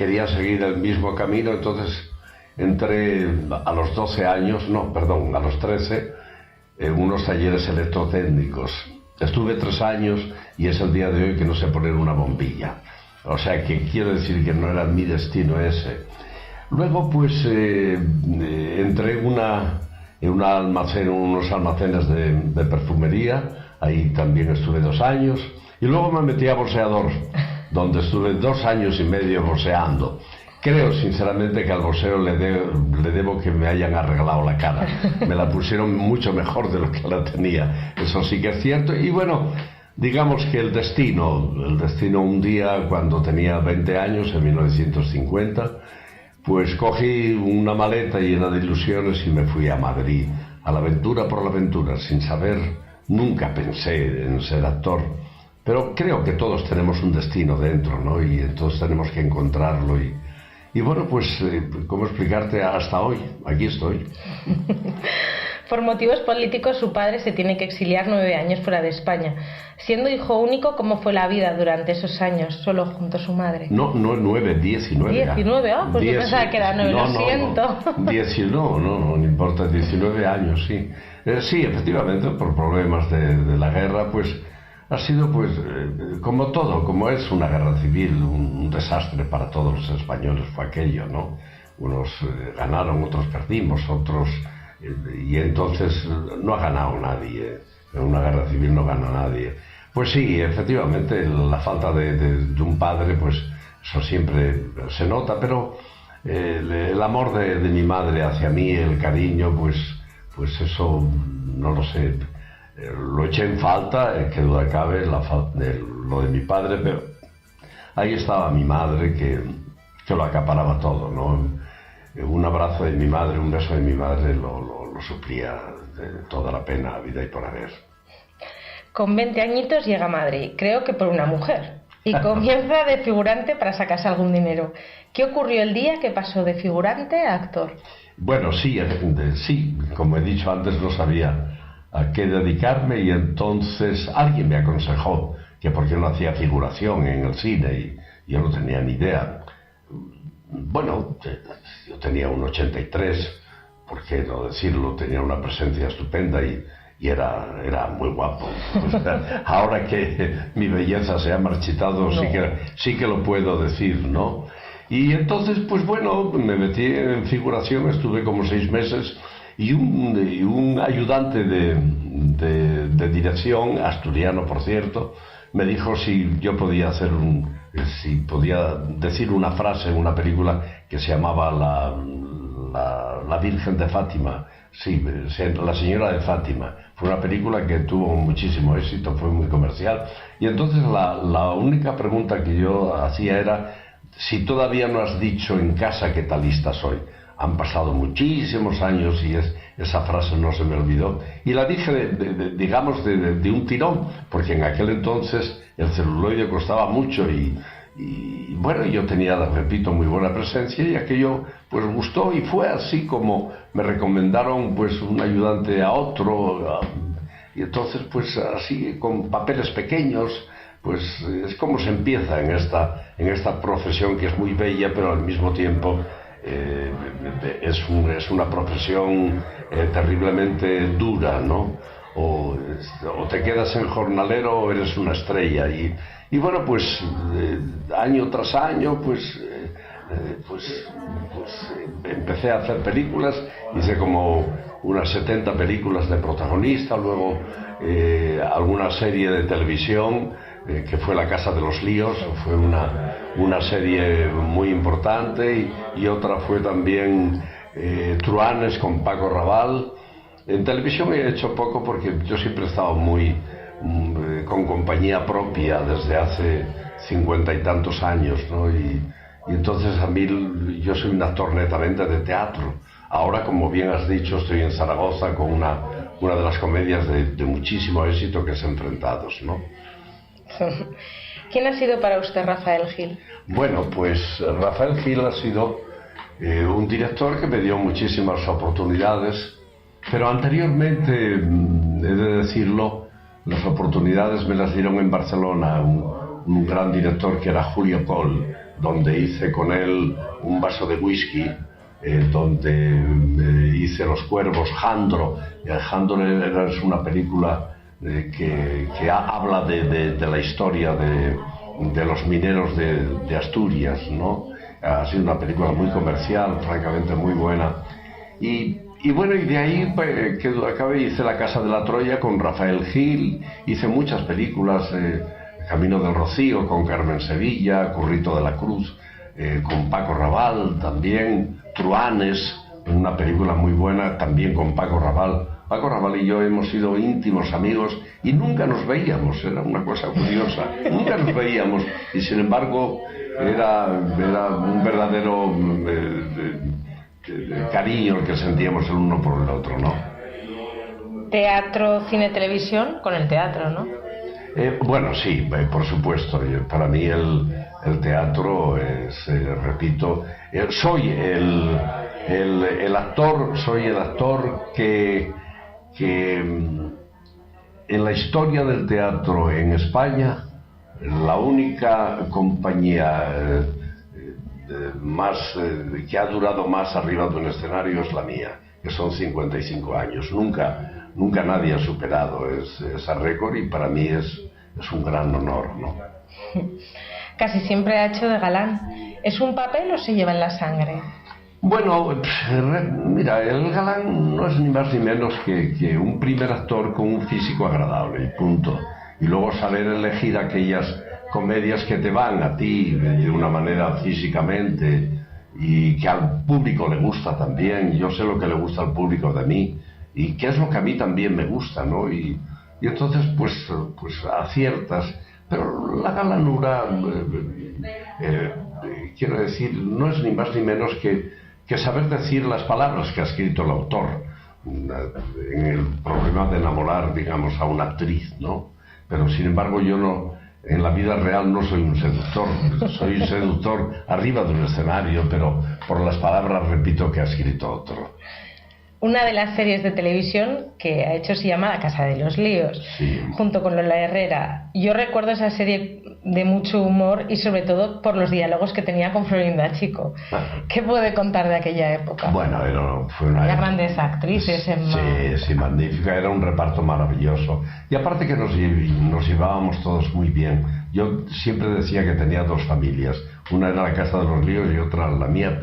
quería seguir el mismo camino, entonces entré a los 12 años, no, perdón, a los 13, en unos talleres electrotécnicos. Estuve 3 años y es el día de hoy que no sé poner una bombilla. O sea que quiero decir que no era mi destino ese. Luego pues entré en unos almacenes de perfumería, ahí también estuve 2 años, y luego me metí a boxeador, donde estuve 2 años y medio boxeando. Creo sinceramente que al boxeo le debo que me hayan arreglado la cara. Me la pusieron mucho mejor de lo que la tenía, eso sí que es cierto. Y bueno, digamos que el destino un día cuando tenía 20 años, en 1950, pues cogí una maleta llena de ilusiones y me fui a Madrid, a la aventura por la aventura, sin saber, nunca pensé en ser actor. Pero creo que todos tenemos un destino dentro, ¿no? Y entonces tenemos que encontrarlo y bueno, pues, ¿cómo explicarte? Hasta hoy, aquí estoy. Por motivos políticos, su padre se tiene que exiliar 9 años fuera de España. Siendo hijo único, ¿cómo fue la vida durante esos años, solo junto a su madre? No 9, 19. 19, pues 10, yo pensaba que era 9, lo siento. No importa, 19 años, sí. Sí, efectivamente, por problemas de la guerra, pues ha sido, pues, como todo, como es una guerra civil, un desastre para todos los españoles fue aquello, ¿no? Unos ganaron, otros perdimos, otros... y entonces no ha ganado nadie, en una guerra civil no gana nadie. Pues sí, efectivamente, la falta de un padre, pues eso siempre se nota, pero el amor de mi madre hacia mí, el cariño, pues eso, no lo sé, lo eché en falta, que duda cabe, lo de mi padre, pero ahí estaba mi madre que lo acaparaba todo, ¿no? Un abrazo de mi madre, un beso de mi madre lo suplía de toda la pena, vida y por haber. Con 20 añitos llega a Madrid, creo que por una mujer, y comienza de figurante para sacarse algún dinero. ¿Qué ocurrió el día que pasó de figurante a actor? Bueno, sí, como he dicho antes, no sabía a qué dedicarme y entonces alguien me aconsejó que por qué no hacía figuración en el cine y yo no tenía ni idea. Bueno, yo tenía un 83, ¿por qué no decirlo? Tenía una presencia estupenda y era muy guapo. Pues, ahora que mi belleza se ha marchitado, no. sí que lo puedo decir, ¿no? Y entonces, pues bueno, me metí en figuración, estuve como 6 meses y un ayudante de dirección, asturiano por cierto, me dijo si yo podía si podía decir una frase en una película que se llamaba La Virgen de Fátima, sí, La Señora de Fátima. Fue una película que tuvo muchísimo éxito, fue muy comercial. Y entonces la única pregunta que yo hacía era si todavía no has dicho en casa qué talista soy. Han pasado muchísimos años y esa frase no se me olvidó. Y la dije, digamos, de un tirón, porque en aquel entonces el celuloide costaba mucho y bueno, yo tenía, repito, muy buena presencia y aquello pues gustó y fue así como me recomendaron pues un ayudante a otro y entonces pues así con papeles pequeños pues es como se empieza en esta profesión que es muy bella pero al mismo tiempo es una profesión terriblemente dura, ¿no? O te quedas en jornalero o eres una estrella y bueno, pues año tras año pues empecé a hacer películas, hice como unas 70 películas de protagonista, luego alguna serie de televisión que fue La Casa de los Líos, fue una serie muy importante y otra fue también Truanes con Paco Raval. En televisión he hecho poco porque yo siempre he estado muy con compañía propia desde hace 50 y tantos años, ¿no? Y entonces a mí yo soy un actor netamente de teatro. Ahora, como bien has dicho, estoy en Zaragoza con una de las comedias de muchísimo éxito que es Enfrentados, ¿no? ¿Quién ha sido para usted Rafael Gil? Bueno, pues Rafael Gil ha sido un director que me dio muchísimas oportunidades, pero anteriormente, he de decirlo, las oportunidades me las dieron en Barcelona un gran director que era Julio Coll, donde hice con él Un vaso de whisky, donde hice Los cuervos, Jandro. Jandro es una película que habla de la historia de los mineros de Asturias, ¿no? Ha sido una película muy comercial, francamente muy buena. Y bueno, y de ahí pues, acabé, hice La Casa de la Troya con Rafael Gil, hice muchas películas, Camino del Rocío con Carmen Sevilla, Currito de la Cruz, con Paco Raval también, Truanes, una película muy buena también con Paco Raval. Paco Raval y yo hemos sido íntimos amigos y nunca nos veíamos, era una cosa curiosa, nunca nos veíamos, y sin embargo era un verdadero cariño el que sentíamos el uno por el otro, ¿no? Teatro, cine, televisión, con el teatro, ¿no? Bueno, sí, por supuesto. Para mí el teatro es, repito, soy el actor que en la historia del teatro en España, la única compañía que ha durado más arriba de un escenario es la mía, que son 55 años. Nunca nadie ha superado ese récord, y para mí es un gran honor, ¿no? Casi siempre ha hecho de galán. ¿Es un papel o se lleva en la sangre? Bueno, mira, el galán no es ni más ni menos que un primer actor con un físico agradable, y punto. Y luego saber elegir aquellas comedias que te van a ti de una manera físicamente y que al público le gusta también. Yo sé lo que le gusta al público de mí y qué es lo que a mí también me gusta, ¿no? Y entonces pues aciertas, pero la galanura, quiero decir, no es ni más ni menos que saber decir las palabras que ha escrito el autor en el problema de enamorar, digamos, a una actriz, ¿no? Pero sin embargo yo no, en la vida real no soy un seductor, soy seductor arriba de un escenario, pero por las palabras, repito, que ha escrito otro. Una de las series de televisión que ha hecho se llama La Casa de los Líos, sí, junto con Lola Herrera. Yo recuerdo esa serie de mucho humor y sobre todo por los diálogos que tenía con Florinda Chico. ¿Qué puede contar de aquella época? Bueno, fue una Había grandes actrices. Sí, magnífica, era un reparto maravilloso. Y aparte que nos llevábamos todos muy bien. Yo siempre decía que tenía dos familias. Una era La Casa de los Líos y otra la mía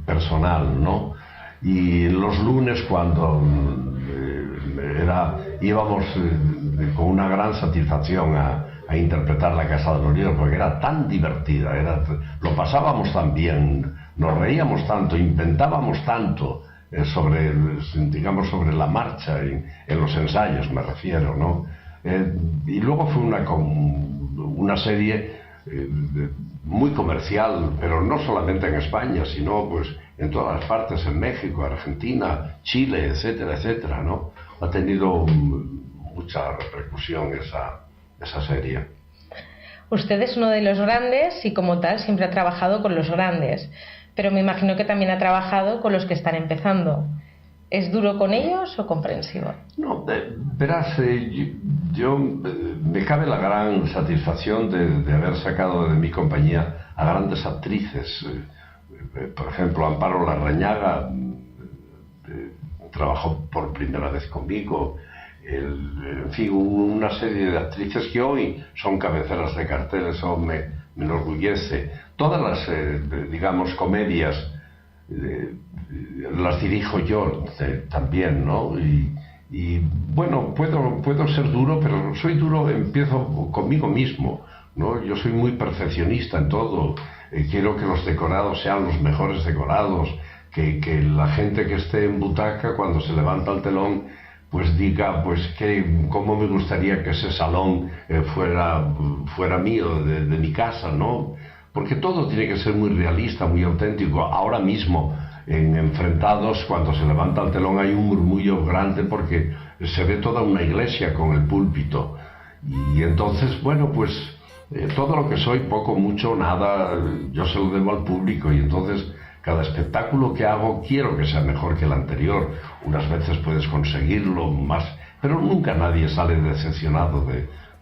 personal, ¿no? Y los lunes, cuando íbamos con una gran satisfacción a interpretar La Casa de los Líos, porque era tan divertida, lo pasábamos tan bien, nos reíamos tanto, inventábamos tanto sobre la marcha, en los ensayos me refiero, ¿no? Y luego fue una serie muy comercial, pero no solamente en España, sino pues en todas las partes, en México, Argentina, Chile, etcétera, etcétera, ¿no? Ha tenido mucha repercusión esa serie. Usted es uno de los grandes y como tal siempre ha trabajado con los grandes, pero me imagino que también ha trabajado con los que están empezando. ¿Es duro con ellos o comprensivo? No, verás, yo me cabe la gran satisfacción de haber sacado de mi compañía a grandes actrices. Por ejemplo, Amparo Larrañaga trabajó por primera vez conmigo. En fin, una serie de actrices que hoy son cabeceras de cartel, eso me enorgullece. Todas las, digamos, comedias las dirijo yo también, ¿no? Y bueno, puedo ser duro, pero soy duro, empiezo conmigo mismo, ¿no? Yo soy muy perfeccionista en todo. Quiero que los decorados sean los mejores decorados, que la gente que esté en butaca, cuando se levanta el telón, pues diga, pues cómo me gustaría que ese salón fuera mío, de mi casa, ¿no? Porque todo tiene que ser muy realista, muy auténtico. Ahora mismo, en Enfrentados, cuando se levanta el telón hay un murmullo grande porque se ve toda una iglesia con el púlpito. Y entonces, bueno, pues todo lo que soy, poco, mucho, nada, yo se lo debo al público, y entonces cada espectáculo que hago quiero que sea mejor que el anterior. Unas veces puedes conseguirlo más, pero nunca nadie sale decepcionado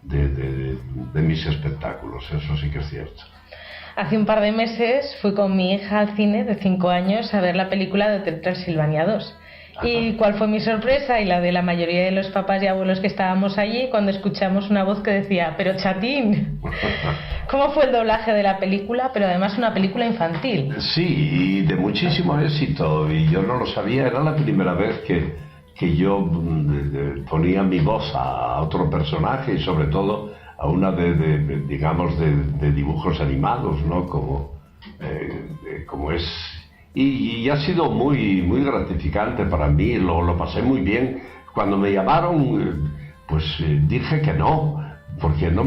de mis espectáculos, eso sí que es cierto. Hace un par de meses fui con mi hija al cine de 5 años a ver la película de Hotel Transilvania 2. ¿Y cuál fue mi sorpresa y la de la mayoría de los papás y abuelos que estábamos allí cuando escuchamos una voz que decía: "Pero Chatín". ¿Cómo fue el doblaje de la película? Pero además una película infantil. Sí, y de muchísimo éxito, y yo no lo sabía, era la primera vez que yo ponía mi voz a otro personaje y sobre todo a una digamos, de dibujos animados, ¿no? Como es. Y ha sido muy, muy gratificante para mí, lo pasé muy bien. Cuando me llamaron, pues dije que no, porque no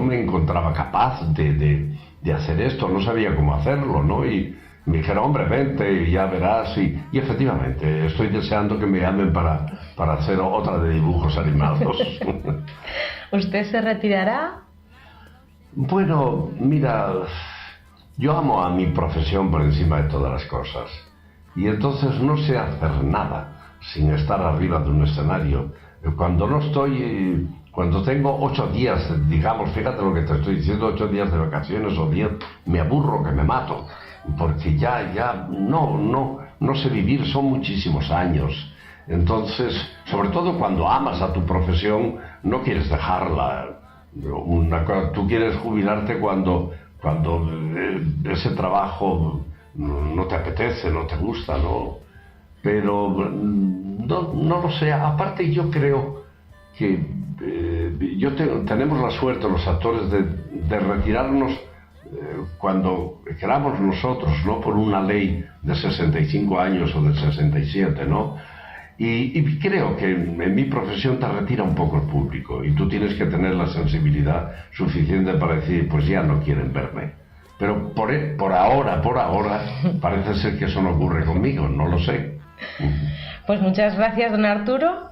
me encontraba capaz de hacer esto, no sabía cómo hacerlo, ¿no? Y me dijeron: hombre, vente y ya verás. Y efectivamente, estoy deseando que me llamen para hacer otra de dibujos animados. ¿Usted se retirará? Bueno, mira, yo amo a mi profesión por encima de todas las cosas. Y entonces no sé hacer nada sin estar arriba de un escenario. Cuando no estoy, cuando tengo 8 días, digamos, fíjate lo que te estoy diciendo, 8 días de vacaciones o 10, me aburro que me mato. Porque ya no sé vivir, son muchísimos años. Entonces, sobre todo cuando amas a tu profesión, no quieres dejarla. Tú quieres jubilarte cuando ese trabajo no te apetece, no te gusta, ¿no? Pero no lo sé. Aparte, yo creo que tenemos la suerte, los actores, de retirarnos cuando queramos nosotros, no por una ley de 65 años o de 67, ¿no? Y creo que en mi profesión te retira un poco el público y tú tienes que tener la sensibilidad suficiente para decir: pues ya no quieren verme. Pero por ahora parece ser que eso no ocurre conmigo, no lo sé. Pues muchas gracias, don Arturo,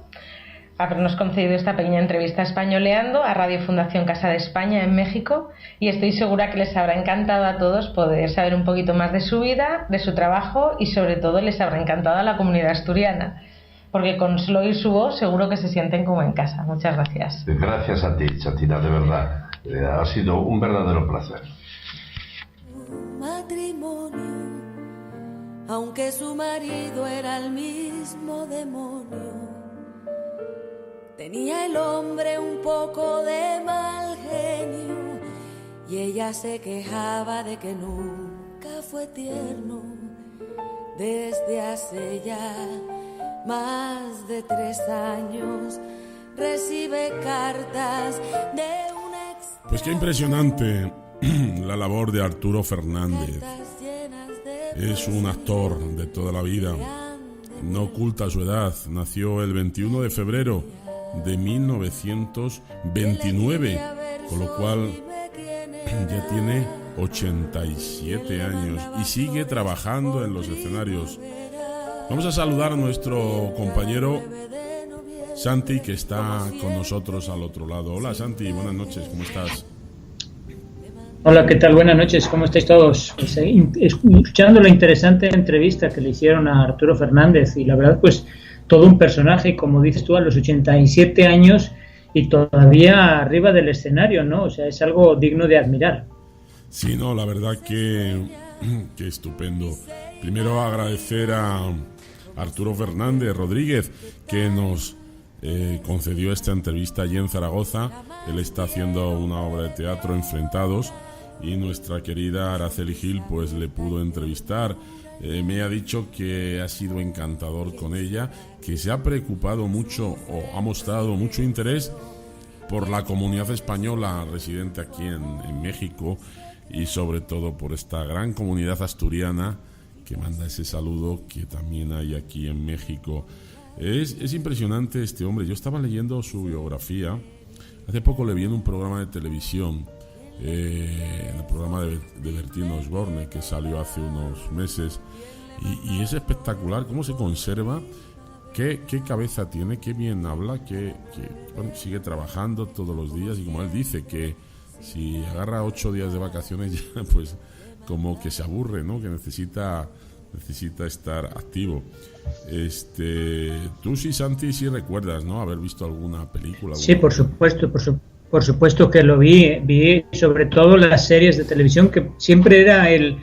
habernos concedido esta pequeña entrevista Españoleando a Radio Fundación Casa de España en México, y estoy segura que les habrá encantado a todos poder saber un poquito más de su vida, de su trabajo, y sobre todo les habrá encantado a la comunidad asturiana, porque con solo oír su voz seguro que se sienten como en casa. Muchas gracias. Gracias a ti, Chatina, de verdad. Ha sido un verdadero placer. Matrimonio, aunque su marido era el mismo demonio, tenía el hombre un poco de mal genio y ella se quejaba de que nunca fue tierno. Desde hace ya más de 3 años recibe cartas de un ex. Pues qué impresionante la labor de Arturo Fernández. Es un actor de toda la vida, no oculta su edad. Nació el 21 de febrero de 1929, con lo cual ya tiene 87 años y sigue trabajando en los escenarios. Vamos a saludar a nuestro compañero Santi, que está con nosotros al otro lado. Hola Santi, buenas noches, ¿cómo estás? Hola, ¿qué tal? Buenas noches, ¿cómo estáis todos? Pues, escuchando la interesante entrevista que le hicieron a Arturo Fernández, y la verdad, pues todo un personaje, como dices tú, a los 87 años y todavía arriba del escenario, ¿no? O sea, es algo digno de admirar. Sí, no, la verdad que estupendo. Primero agradecer a Arturo Fernández Rodríguez, que nos concedió esta entrevista allí en Zaragoza. Él está haciendo una obra de teatro, Enfrentados, y nuestra querida Araceli Gil pues le pudo entrevistar. Me ha dicho que ha sido encantador con ella, que se ha preocupado mucho o ha mostrado mucho interés por la comunidad española residente aquí en México, y sobre todo por esta gran comunidad asturiana que manda ese saludo que también hay aquí en México. Es impresionante este hombre. Yo estaba leyendo su biografía. Hace poco le vi en un programa de televisión, en el programa de Bertín Osborne, que salió hace unos meses, y es espectacular cómo se conserva, qué cabeza tiene, qué bien habla, que bueno, sigue trabajando todos los días, y como él dice, que si agarra 8 días de vacaciones ya pues como que se aburre, ¿no? Que necesita estar activo. Tú sí, Santi, sí recuerdas, ¿no? Haber visto alguna película. Sí, por supuesto, Por supuesto que lo vi sobre todo las series de televisión, que siempre era el